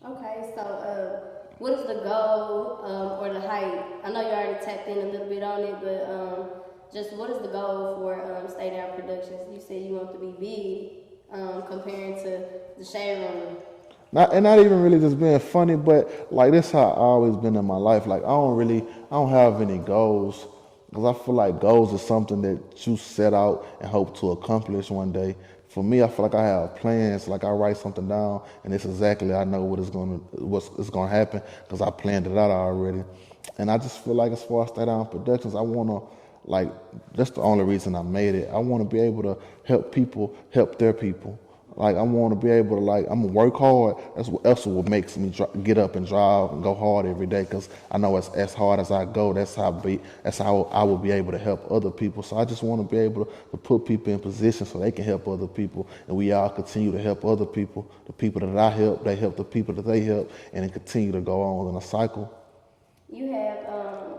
Okay, so what is the goal or the height? I know you already tapped in a little bit on it, but just what is the goal for Stay Down Productions? You said you want to be big comparing to the Shade Room. Not even really just being funny, but like this how I always been in my life. Like I don't have any goals because I feel like goals is something that you set out and hope to accomplish one day. For me, I feel like I have plans. Like I write something down, and it's exactly I know what's gonna happen because I planned it out already. And I just feel like as far as Stay Down Productions, I wanna like that's the only reason I made it. I wanna be able to help people help their people. Like I want to be able to I'm gonna work hard. That's what makes me get up and drive and go hard every day. Cause I know as hard as I go, that's how I will be able to help other people. So I just want to be able to put people in position so they can help other people, and we all continue to help other people. The people that I help, they help the people that they help, and it continue to go on in a cycle. You have,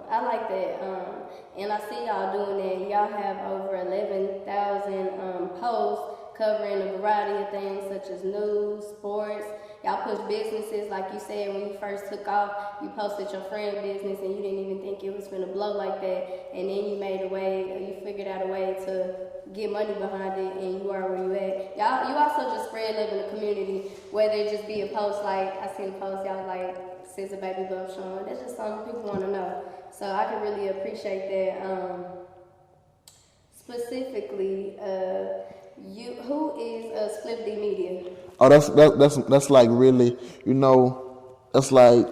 I like that, and I see y'all doing that. Y'all have over 11,000 posts covering a variety of things such as news, sports. Y'all push businesses, like you said when you first took off. You posted your friend business, and you didn't even think it was gonna blow like that. And then you made a way, you figured out a way to get money behind it, and you are where you at. Y'all, you also just spread love in the community, whether it just be a post like I seen a post y'all like says a baby bump showing. That's just something people want to know. So I can really appreciate that. Specifically, who is Splif D Media? Oh, that's like really, that's like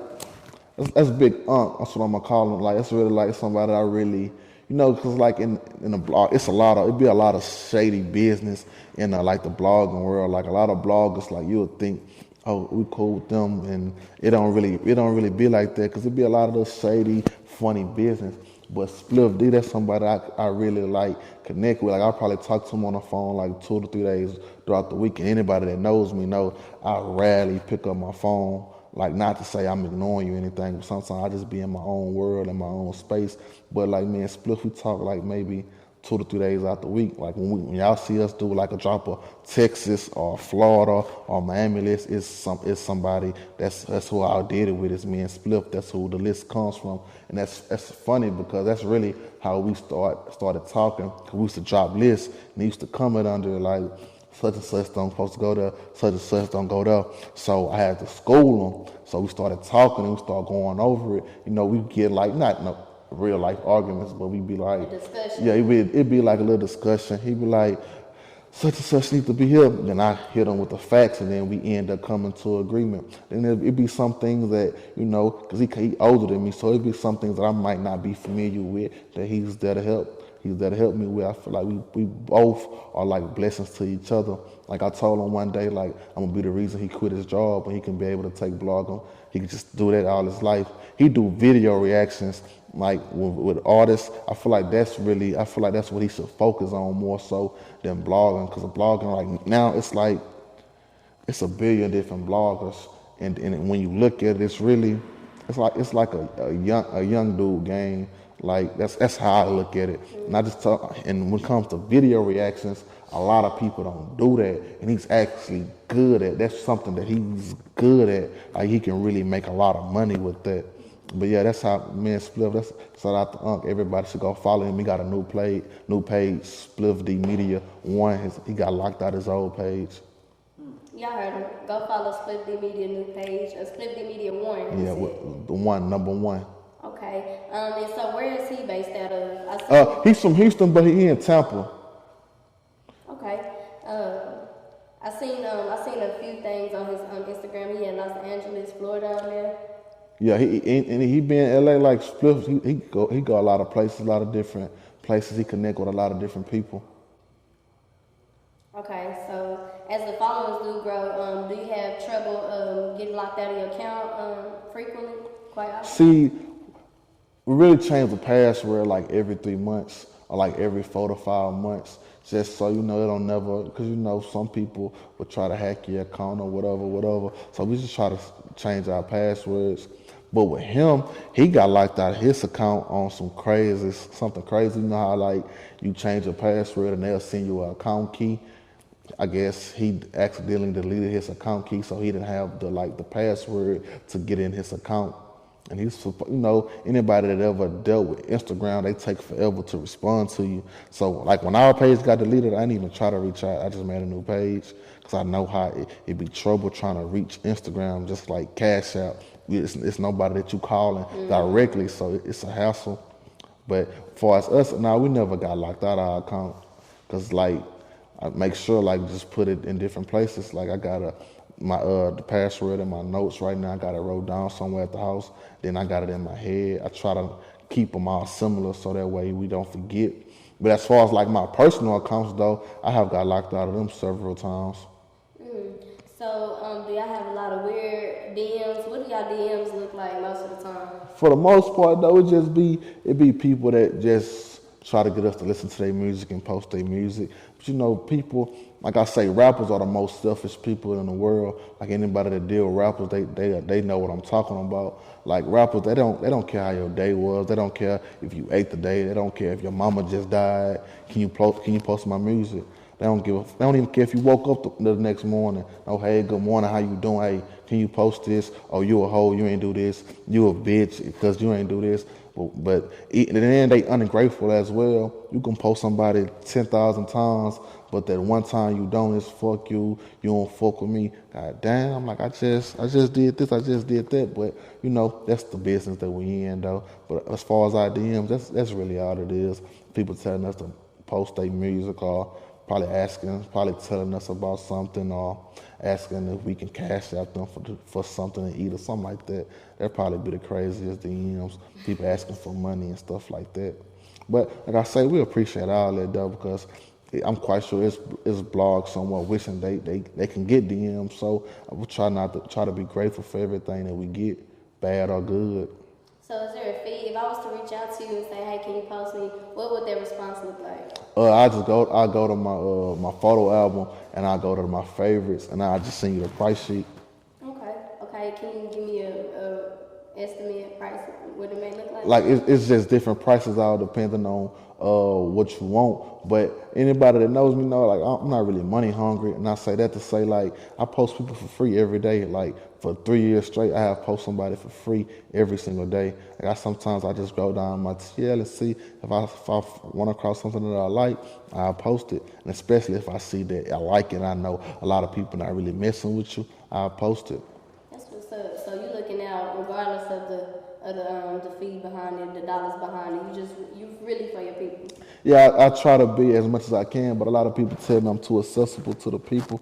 that's big unk. That's what I'm gonna call him. Like it's really like somebody I really, because like in the blog, it'd be a lot of shady business in like the blogging world. Like a lot of bloggers, like you would think, oh, we cool with them, and it don't really be like that because it'd be a lot of those shady, funny business. But Splif D, that's somebody I really like connect with. Like I probably talk to him on the phone like 2 to 3 days throughout the week. And anybody that knows me know I rarely pick up my phone. Like not to say I'm ignoring you or anything, but sometimes I just be in my own world in my own space. But like me and Splif, we talk like maybe 2 to 3 days out the week. Like when y'all see us do like a drop of Texas or Florida or Miami list, it's somebody that's who I did it with. It's me and Splif. That's who the list comes from, and that's funny because that's really how we started talking. Cause we used to drop lists and they used to comment under like such and such don't supposed to go there, such and such don't go there. So I had to school them. So we started talking and we started going over it. We get like not no real life arguments, but we'd be like, yeah, it'd be like a little discussion. He'd be like, such and such need to be here. Then I hit him with the facts, and then we end up coming to agreement. And it'd be some things that, because he older than me, so it'd be some things that I might not be familiar with that he's there to help. He's there to help me with. I feel like we both are like blessings to each other. Like I told him one day, like I'm gonna be the reason he quit his job and he can be able to take blogging. He can just do that all his life. He do video reactions like with artists. I feel like that's what he should focus on more so than blogging. Because blogging like now it's a billion different bloggers, and when you look at it, it's like a young dude game. Like that's how I look at it. And I just talk. And when it comes to video reactions, a lot of people don't do that, and he's actually good at. That's something that he's good at. Like he can really make a lot of money with that. But yeah, that's how me and Splif. That's shout out to Unc. Everybody should go follow him. He got a new page, Splif D Media One. He got locked out his old page. Y'all heard him. Go follow Splif D Media new page. Splif D Media One. Yeah, the one, number one. Okay. And so where is he based out of? He's from Houston, but he in Tampa. Okay. I seen a few things on his Instagram. He had Los Angeles, Florida on there. Yeah, he been in LA like Splif. He go a lot of places, a lot of different places. He connect with a lot of different people. Okay, so as the followers do grow, do you have trouble getting locked out of your account frequently? Quite often? See, we really change the password like every 3 months or like every 4 to 5 months, just so it don't never, because some people would try to hack your account or whatever. So we just try to change our passwords. But with him, he got locked out of his account on something crazy. You know how like you change your password and they'll send you an account key. I guess he accidentally deleted his account key, so he didn't have the password to get in his account. And he's, anybody that ever dealt with Instagram, they take forever to respond to you. So like when our page got deleted, I didn't even try to reach out. I just made a new page because I know how it be trouble trying to reach Instagram, just like Cash App. It's nobody that you calling directly, so it's a hassle. But for us, now we never got locked out of our account because like I make sure like just put it in different places. Like I got the password in my notes right now. I got it wrote down somewhere at the house. Then I got it in my head. I try to keep them all similar so that way we don't forget. But as far as like my personal accounts though, I have got locked out of them several times. So, do y'all have a lot of weird DMs? What do y'all DMs look like most of the time? For the most part though, it be people that just try to get us to listen to their music and post their music. But people, like I say, rappers are the most selfish people in the world. Like anybody that deal with rappers, they know what I'm talking about. Like rappers, they don't care how your day was. They don't care if you ate the day. They don't care if your mama just died. Can you post my music? They don't even care if you woke up the next morning. Oh, hey, good morning, how you doing? Hey, can you post this? Oh, you a hoe, you ain't do this. You a bitch because you ain't do this. But then they ungrateful as well. You can post somebody 10,000 times, but that one time you don't, it's fuck you. You don't fuck with me. God damn, like I just did this, I just did that. But that's the business that we in though. But as far as our DMs, that's really all it is. People telling us to post their music or probably telling us about something or asking if we can cash out them for something to eat or something like that. That'd probably be the craziest DMs. People asking for money and stuff like that. But like I say, we appreciate all that though because I'm quite sure it's blogs somewhere wishing they can get DMs. So I would try to be grateful for everything that we get, bad or good. So is there a fee? If I was to reach out to you and say, hey, can you post me, what would that response look like? I go to my photo album and I go to my favorites and I just send you the price sheet. Okay. Can you give me a estimate price? What it may look like? Like it's just different prices all depending on what you want. But anybody that knows me know like I'm not really money hungry, and I say that to say like I post people for free every day. Like for 3 years straight, I have post somebody for free every single day. Like sometimes I just go down my TL and see if I run across something that I like, I post it. And especially if I see that I like it, I know a lot of people not really messing with you, I post it. That's what's up. So you looking out regardless of the fee behind it, the dollars behind it. You really for your people. Yeah, I try to be as much as I can, but a lot of people tell me I'm too accessible to the people,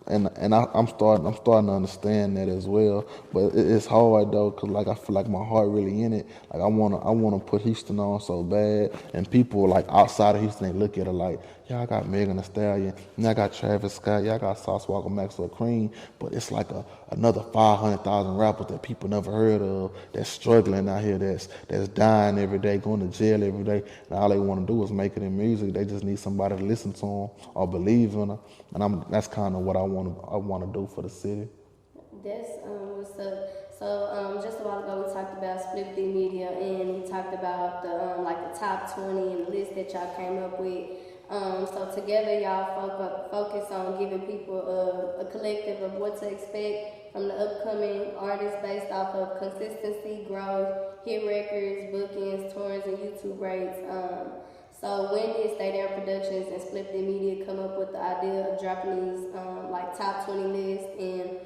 and I'm starting to understand that as well. But it's hard though, cause like I feel like my heart really in it. Like I wanna put Houston on so bad, and people like outside of Houston they look at it like, yeah, I got Megan Thee Stallion, and I got Travis Scott, yeah, I got Sauce Walker, Maxwell Cream, but it's like another 500,000 rappers that people never heard of that's struggling out here, that's dying every day, going to jail every day, and all they want to do is make it in music. They just need somebody to listen to them or believe in them, and that's kind of what I want to do for the city. That's what's up. So just a while ago we talked about Splif D Media, and we talked about the top 20 and the list that y'all came up with. So together y'all focus on giving people a collective of what to expect from the upcoming artists based off of consistency, growth, hit records, bookings, tours, and YouTube rates. So when did Stay Down Productions and Splif D Media come up with the idea of dropping these top 20 lists in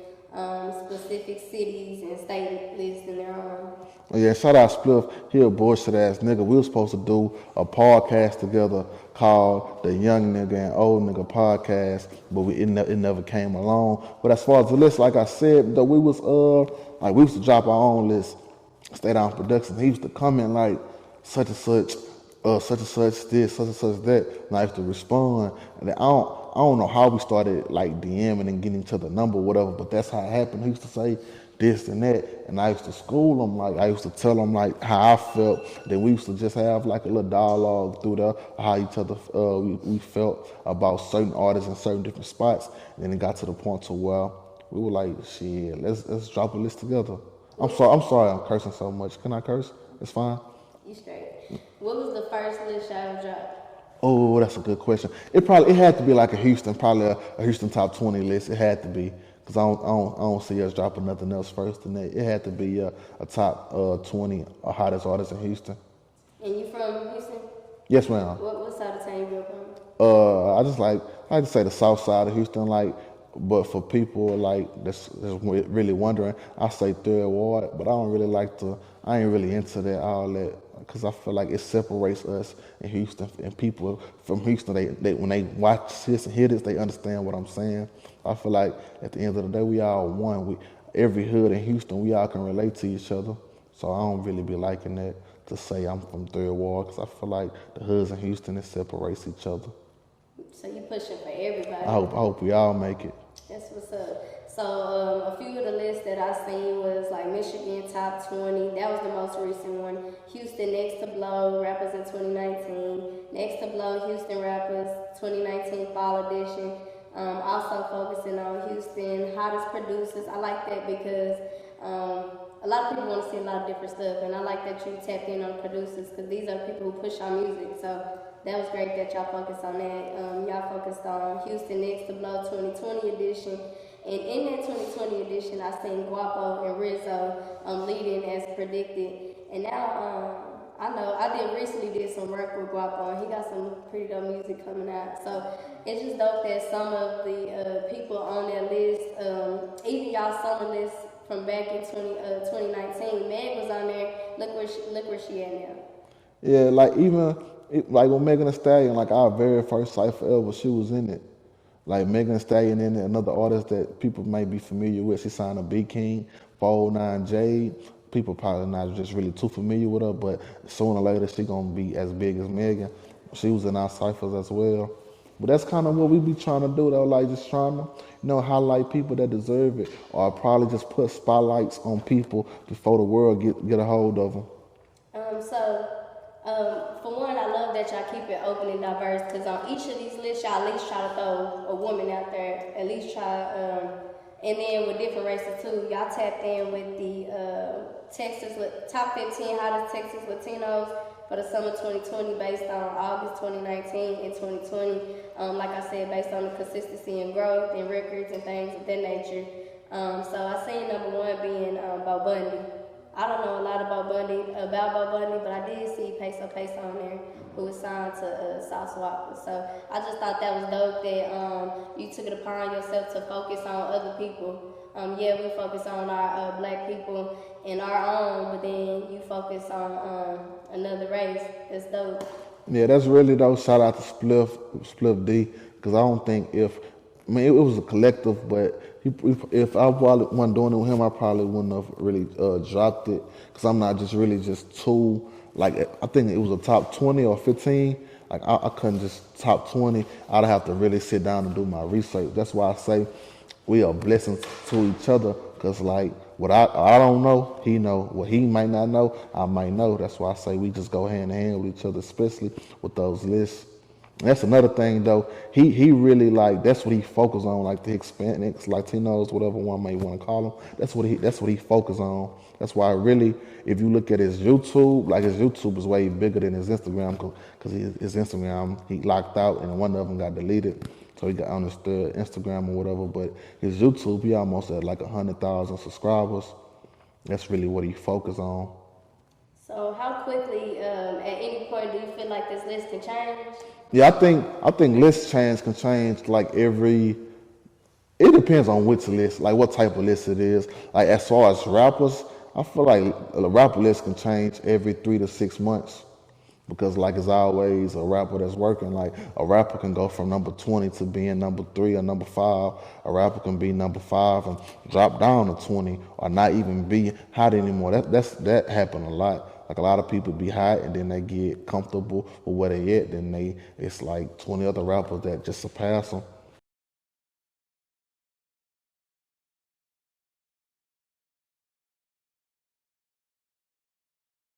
specific cities and state lists in their own? Yeah, shout out Spliff. He a bullshit ass nigga. We were supposed to do a podcast together called the Young Nigga and Old Nigga Podcast, but it never came along. But as far as the list, like I said, though we used to drop our own list. Stay Down Productions. He used to come in like such and such this, such and such that, and I used to respond. And I don't know how we started like DMing and getting to the number or whatever, but that's how it happened. He used to say this and that, and I used to school him, like I used to tell him like how I felt. Then we used to just have like a little dialogue through there, how each other we felt about certain artists in certain different spots. And then it got to the point to where we were like, shit, let's drop a list together. I'm sorry I'm cursing so much. Can I curse? It's fine. You straight. What was the first list y'all dropped? Oh, that's a good question. It had to be like a Houston, probably a Houston top 20 list. It had to be because I don't see us dropping nothing else first than that. It had to be a top 20 hottest artists in Houston. And you from Houston? Yes, ma'am. What side of town you grew up on? I like to say the south side of Houston, like, but for people like that's really wondering, I say Third Ward, but I don't really like to. I ain't really into that all that because I feel like it separates us in Houston and people from Houston. They when they watch this and hear this, they understand what I'm saying. I feel like at the end of the day, we all one. Every hood in Houston, we all can relate to each other. So I don't really be liking that to say I'm from Third Ward because I feel like the hoods in Houston it separates each other. So you pushing for everybody. I hope we all make it. That's what's up. So a few of the lists that I seen was like Michigan top 20. That was the most recent one. Houston next to blow rappers in 2019. Next to blow Houston rappers 2019 fall edition. Also focusing on Houston hottest producers. I like that because a lot of people want to see a lot of different stuff, and I like that you tapped in on producers because these are people who push our music. So that was great that y'all focused on that. Y'all focused on Houston Next to Blow 2020 edition. And in that 2020 edition, I seen Guapo and Rizzo leading as predicted. And now I know I recently did some work with Guapo, and he got some pretty dope music coming out. So it's just dope that some of the people on that list, even y'all summer list from back in 2019, Meg was on there. Look where she at now. Yeah, like like with Megan Thee Stallion, like our very first cypher ever, she was in it. Like Megan Thee Stallion and another artist that people may be familiar with. She signed a B King, 409 Jade. People probably not just really too familiar with her, but sooner or later she gonna be as big as Megan. She was in our ciphers as well. But that's kind of what we be trying to do though, like just trying to, highlight people that deserve it, or probably just put spotlights on people before the world get a hold of them. For one, I love that y'all keep it open and diverse because on each of these lists, y'all at least try to throw a woman out there. At least try, and then with different races too. Y'all tapped in with the top 15 hottest Texas Latinos for the summer 2020 based on August 2019 and 2020. Like I said, based on the consistency and growth and records and things of that nature. So I seen number one being Bo Bundy. I don't know a lot about Bo Bundy, but I did see Peso on there, who was signed to South Swap. So I just thought that was dope that you took it upon yourself to focus on other people. Yeah, we focus on our black people and our own, but then you focus on another race. That's dope. Yeah, that's really dope. Shout out to Splif D, because I don't think it was a collective, but if I wasn't doing it with him, I probably wouldn't have really dropped it, because I'm not just too, like, I think it was a top 20 or 15. Like, I couldn't just top 20. I'd have to really sit down and do my research. That's why I say we are blessings to each other, because, like, what I don't know, he know. What he might not know, I might know. That's why I say we just go hand in hand with each other, especially with those lists. And that's another thing, though. He really, like, that's what he focused on, like the Hispanics, Latinos, whatever one may want to call them. That's what he focused on. That's why really, if you look at his YouTube, like his YouTube is way bigger than his Instagram, because his Instagram, he locked out and one of them got deleted. So he got on his third Instagram or whatever. But his YouTube, he almost at like 100,000 subscribers. That's really what he focused on. So how quickly, at any point, do you feel like this list can change? Yeah, I think list change can change like it depends on which list, like what type of list it is. Like as far as rappers, I feel like a rapper list can change every 3 to 6 months. Because like it's always a rapper that's working. Like a rapper can go from number 20 to being number 3 or number 5. A rapper can be number 5 and drop down to 20 or not even be hot anymore. That happen a lot. Like a lot of people be hot and then they get comfortable with where they at. Then it's like 20 other rappers that just surpass them.